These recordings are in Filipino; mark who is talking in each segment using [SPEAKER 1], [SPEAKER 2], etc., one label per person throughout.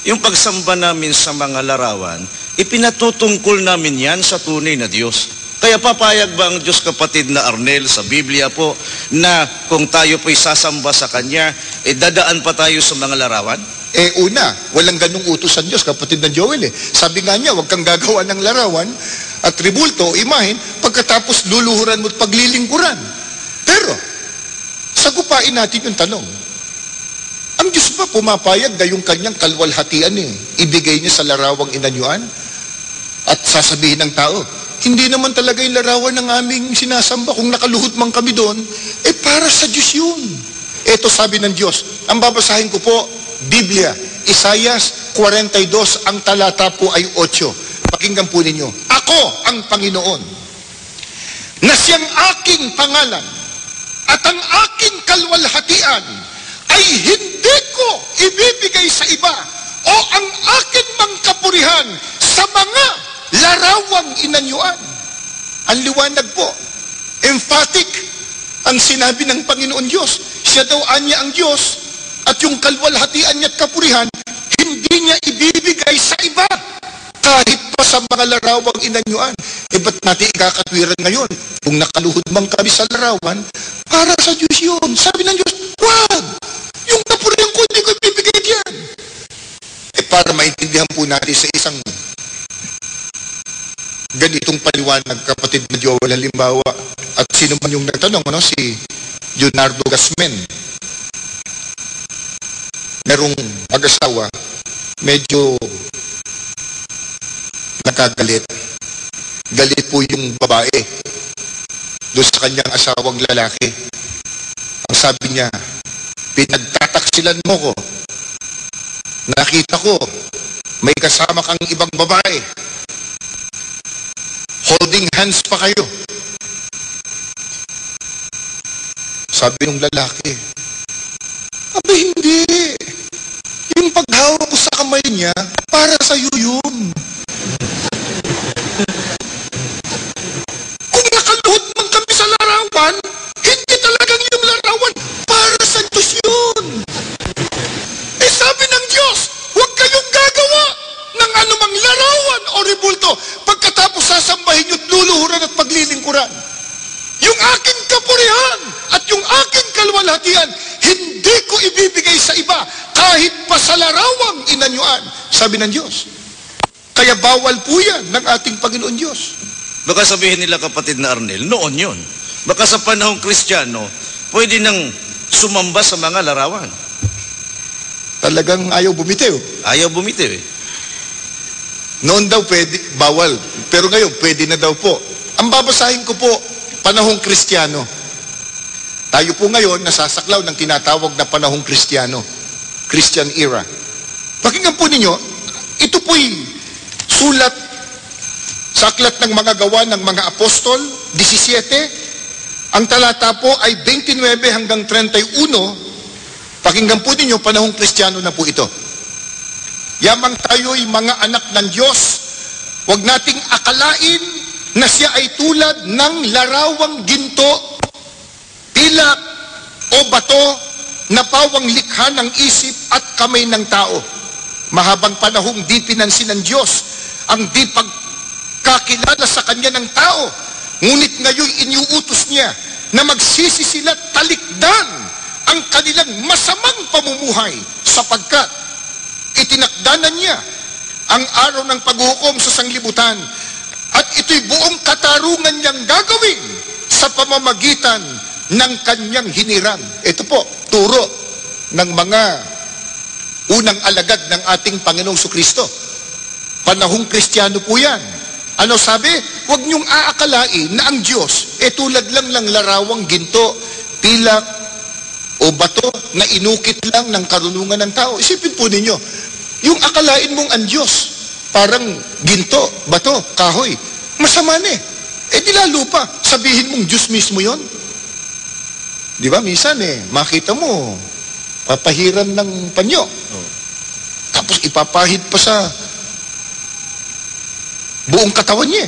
[SPEAKER 1] yung pagsamba namin sa mga larawan, ipinatutungkol namin yan sa tunay na Diyos. Kaya papayag ba ang Diyos, kapatid na Arnel, sa Biblia po, na kung tayo po'y sasamba sa Kanya, dadaan pa tayo sa mga larawan?
[SPEAKER 2] Una, walang ganung utos ang Diyos, kapatid na Joel. Sabi nga niya, huwag kang gagawa ng larawan at tribulto o imahen, pagkatapos luluhuran mo at paglilingkuran. Pero, sagupain natin yung tanong. Ang Diyos ba pumapayag na yung kanyang kalwalhatian ibigay niya sa larawang inanyuan? At sasabihin ng tao, hindi naman talaga yung larawan ng aming sinasamba. Kung nakaluhod man kami doon, para sa Diyos yun. Ito sabi ng Diyos. Ang babasahin ko po, Biblia, Isaias 42, ang talata po ay 8. Pakinggan po ninyo. Ako ang Panginoon, na siyang aking pangalan, at ang aking kalwalhatian ay hindi ko ibibigay sa iba, o ang akin mang kapurihan sa mga larawang inanyuan. Ang liwanag po, emphatic ang sinabi ng Panginoon Diyos. Siya daw anya ang Diyos, at yung kalwalhatian niya at kapurihan, hindi niya ibibigay sa iba, kahit pa sa mga larawang inanyuan. Ba't natin ikakatwiran ngayon? Kung nakaluhod man kami sa larawan, para sa Diyos yun. Sabi ng Diyos, wag! Yung kapurihan ko, hindi ko ibibigay diyan. Para maintindihan po natin sa isang ganitong paliwanag, kapatid na Joel, halimbawa, at sino man yung nagtanong, si Leonardo Gasmen, merong mag-asawa, medyo nakagalit. Galit po yung babae doon sa kanyang asawang lalaki. Ang sabi niya, pinagtataksilan mo ko. Nakita ko, may kasama kang ibang babae. Holding hands pa kayo. Sabi ng lalaki, hindi. Yung paghawak ko sa kamay niya, para sa'yo yun. Kung nakaluhod man kami sa larawan, hindi talagang yung larawan, para sa Diyos yun. Sabi ng Diyos, huwag kayong gagawa ng anumang larawan o ribulto pagkatapos sasambahin yung luluhuran at paglilingkuran. Yung aking kapurihan at yung aking kalwalhatian, hindi ko ibibigay sa iba, kahit pa sa larawang inanyuan, sabi ng Diyos. Kaya bawal po yan ng ating Panginoon Diyos.
[SPEAKER 1] Baka sabihin nila, kapatid na Arnel, noon yun. Baka sa panahong Kristiyano, pwede nang sumamba sa mga larawan.
[SPEAKER 2] Talagang ayaw bumitiw.
[SPEAKER 1] Ayaw bumitiw
[SPEAKER 2] Noon daw pwede, bawal. Pero ngayon, pwede na daw po. Ang babasahin ko po, panahong Kristiyano. Tayo po ngayon nasasaklaw ng tinatawag na panahong Kristiyano. Christian era. Pakinggan po ninyo, ito po'y sulat sa aklat ng mga gawa ng mga apostol, 17. Ang talata po ay 29 hanggang 31. Pakinggan po ninyo, panahong Kristiyano na po ito. Yamang tayo'y mga anak ng Diyos, huwag nating akalain na siya ay tulad ng larawang ginto, pilak o bato na pawang likha ng isip at kamay ng tao. Mahabang panahong di pinansin ng Diyos ang di pagkakilala sa kanya ng tao, ngunit ngayon iniuutos niya na magsisi sila talikdan ang kanilang masamang pamumuhay, sapagkat itinakdanan niya ang araw ng paghukom sa sanglibutan, at ito'y buong katarungan niyang gagawin sa pamamagitan ng kanyang hinirang. Ito po, turo ng mga unang alagad ng ating Panginoong Jesucristo. Panahong Kristiyano po yan. Ano sabi? Huwag niyong aakalain na ang Diyos tulad lang ng larawang ginto, pilak o bato na inukit lang ng karunungan ng tao. Isipin po ninyo, yung akalain mong ang Diyos parang ginto, bato, kahoy, masama na di lalo pa sabihin mong Diyos mismo yon. Di ba? Minsan makita mo papahiran ng panyo, tapos ipapahid pa sa buong katawan niya.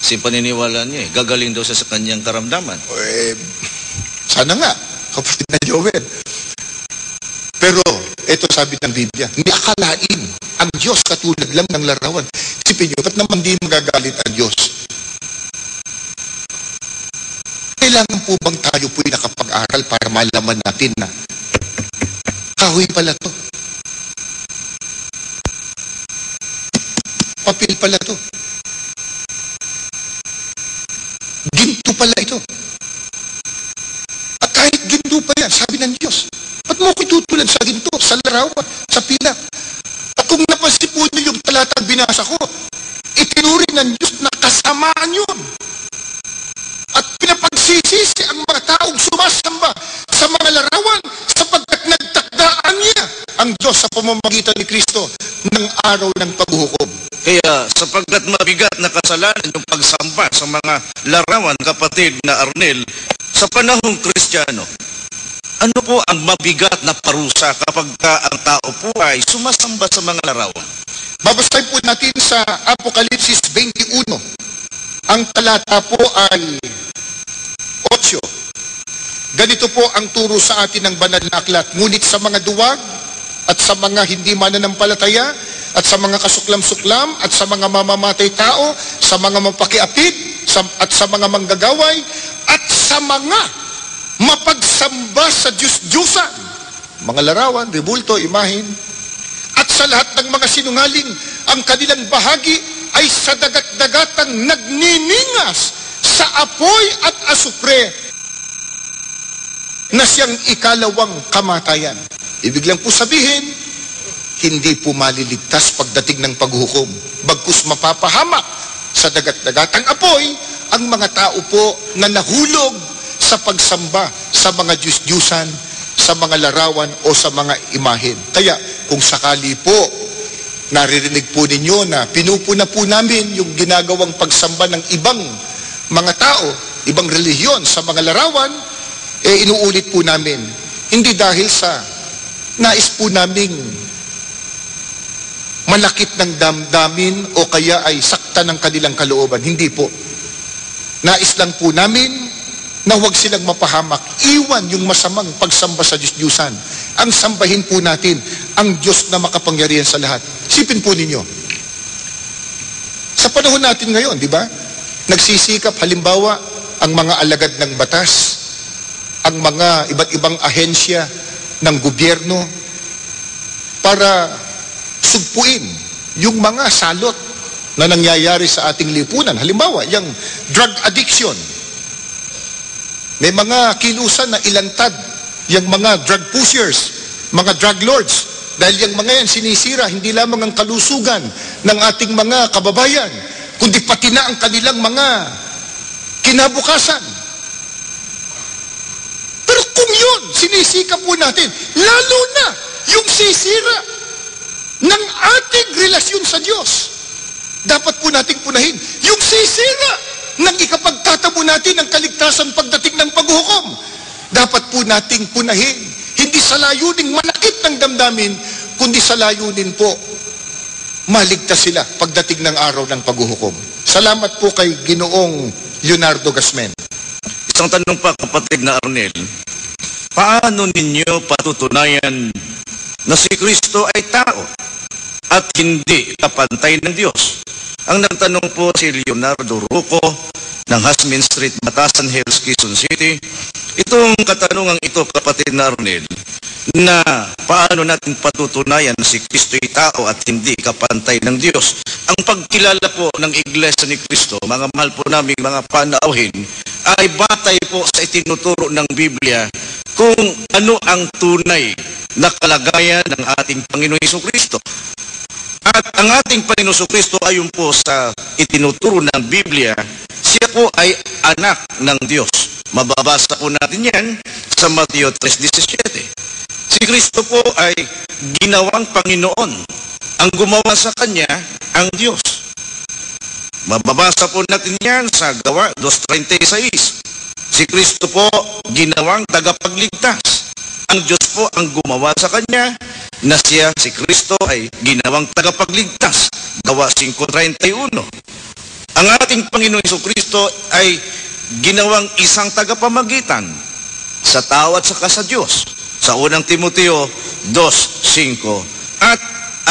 [SPEAKER 1] Si paniniwala niya gagaling daw sa kanyang karamdaman.
[SPEAKER 2] Sana nga, kapatid na Joel. Pero Ito sabi ng Biblia, hindi akalain ang Diyos katulad lang ng larawan. Isipin nyo, ba't naman di magagalit ang Diyos? Kailangan po bang tayo po'y nakapag-aral para malaman natin na kahoy pala to? Papel pala to? Ginto pala ito? At kahit ginto pa yan, sabi ng Diyos, ba't mo ko tutulan sa ginto, sa larawan, sa pila? At kung napansin po niyo yung talatang binasa ko, itinuri ng Diyos na kasamaan yun. At pinapagsisisi ang mga taong sumasamba sa mga larawan sapagkat nagtakdaan niya ang Diyos sa pamamagitan ni Kristo ng araw ng paghuhukom.
[SPEAKER 1] Kaya sapagkat mabigat na kasalanan yung pagsamba sa mga larawan, kapatid na Arnel, sa panahong Kristiyano, ano po ang mabigat na parusa kapag ang tao po ay sumasamba sa mga larawan?
[SPEAKER 2] Babasahin po natin sa Apokalipsis 21. Ang talata po ay 8. Ganito po ang turo sa atin ng banal na aklat. Ngunit sa mga duwag at sa mga hindi mananampalataya at sa mga kasuklam-suklam at sa mga mamamatay tao, sa mga mapakiapid at sa mga manggagaway at sa mga mapagsamba sa Diyos-Diyusan, mga larawan, rebulto, imahin, at sa lahat ng mga sinungaling, ang kanilang bahagi ay sa dagat-dagatang nagniningas sa apoy at asupre na siyang ikalawang kamatayan. Ibig lang po sabihin, hindi po maliligtas pagdating ng paghukom. Bagkus mapapahamak sa dagat-dagatang apoy ang mga tao po na nahulog sa pagsamba sa mga Diyos-Diyusan, sa mga larawan o sa mga imahen. Kaya kung sakali po naririnig po ninyo na pinupuna po namin yung ginagawang pagsamba ng ibang mga tao, ibang relihiyon sa mga larawan, inuulit po namin. Hindi dahil sa nais po naming malakit ng damdamin o kaya ay sakta ng kanilang kalooban. Hindi po. Nais lang po namin na huwag silang mapahamak. Iwan yung masamang pagsamba sa Diyos-Diyusan. Ang sambahin po natin ang Diyos na makapangyarihan sa lahat. Sipin po ninyo. Sa panahon natin ngayon, di ba? Nagsisikap halimbawa ang mga alagad ng batas, ang mga iba't ibang ahensya ng gobyerno para sugpuin yung mga salot na nangyayari sa ating lipunan. Halimbawa, yung drug addiction. May mga kilusan na ilantad yung mga drug pushers, mga drug lords. Dahil yung mga yan sinisira hindi lamang ang kalusugan ng ating mga kababayan, kundi pati na ang kanilang mga kinabukasan. Pero kung yun, sinisika po natin, lalo na yung sisira ng ating relasyon sa Diyos. Dapat po nating punahin yung sisira ng ikapagtatamo natin ang kaligtasan pagdating ng paghuhukom. Dapat po nating punahin, hindi sa layuning malakit ng damdamin, kundi sa layunin po, maligtas sila pagdating ng araw ng paghuhukom. Salamat po kay Ginoong Leonardo Gasmen.
[SPEAKER 1] Isang tanong pa, kapatid na Arnel, paano ninyo patutunayan na si Kristo ay tao at hindi kapantay ng Diyos? Ang nagtanong po si Leonardo Ruco ng Hasmin Street, Batasan Hills, Quezon City. Itong katanungang ito, kapatid na Arnel, na paano natin patutunayan na si Kristo ay tao at hindi kapantay ng Diyos. Ang pagkilala po ng Iglesia ni Kristo, mga mahal po namin mga panauhin, ay batay po sa itinuturo ng Biblia kung ano ang tunay na kalagayan ng ating Panginoong Jesucristo. At ang ating Panginoong Jesucristo ayon po sa itinuturo ng Biblia, siya po ay anak ng Diyos. Mababasa po natin yan sa Mateo 3:17. Si Kristo po ay ginawang Panginoon. Ang gumawa sa Kanya, ang Diyos. Mababasa po natin yan sa Gawa 2:36. Si Kristo po ginawang tagapagligtas. Ang Diyos po ang gumawa sa Kanya, na siya, si Kristo, ay ginawang tagapagligtas. Gawa 5:31. Ang ating Panginoong Jesucristo ay ginawang isang tagapamagitan sa tao at saka sa Diyos. Sa unang Timoteo 2:6, 5, at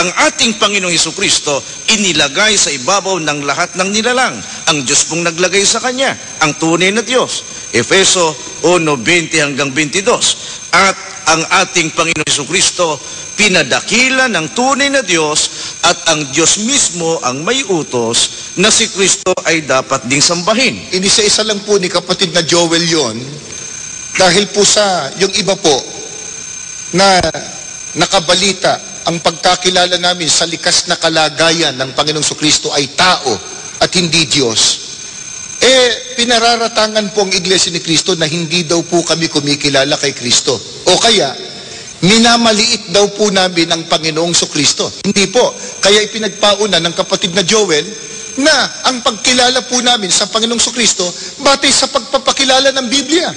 [SPEAKER 1] ang ating Panginoong Hesukristo inilagay sa ibabaw ng lahat ng nilalang. Ang Diyos pong naglagay sa Kanya, ang tunay na Diyos. Efeso 1:20-22. At ang ating Panginoong Hesukristo pinadakila ng tunay na Diyos, at ang Diyos mismo ang may utos na si Kristo ay dapat ding sambahin.
[SPEAKER 2] Inisa-isa lang po ni kapatid na Joel yon, dahil po sa yung iba po na nakabalita ang pagkakilala namin sa likas na kalagayan ng Panginoong Kristo ay tao at hindi Diyos. Pinararatangan po ang Iglesia ni Kristo na hindi daw po kami kumikilala kay Kristo. O kaya, minamaliit daw po namin ang Panginoong Kristo. Hindi po. Kaya ipinagpauna ng kapatid na Joel na ang pagkilala po namin sa Panginoong Kristo batay sa pagpapakilala ng Biblia.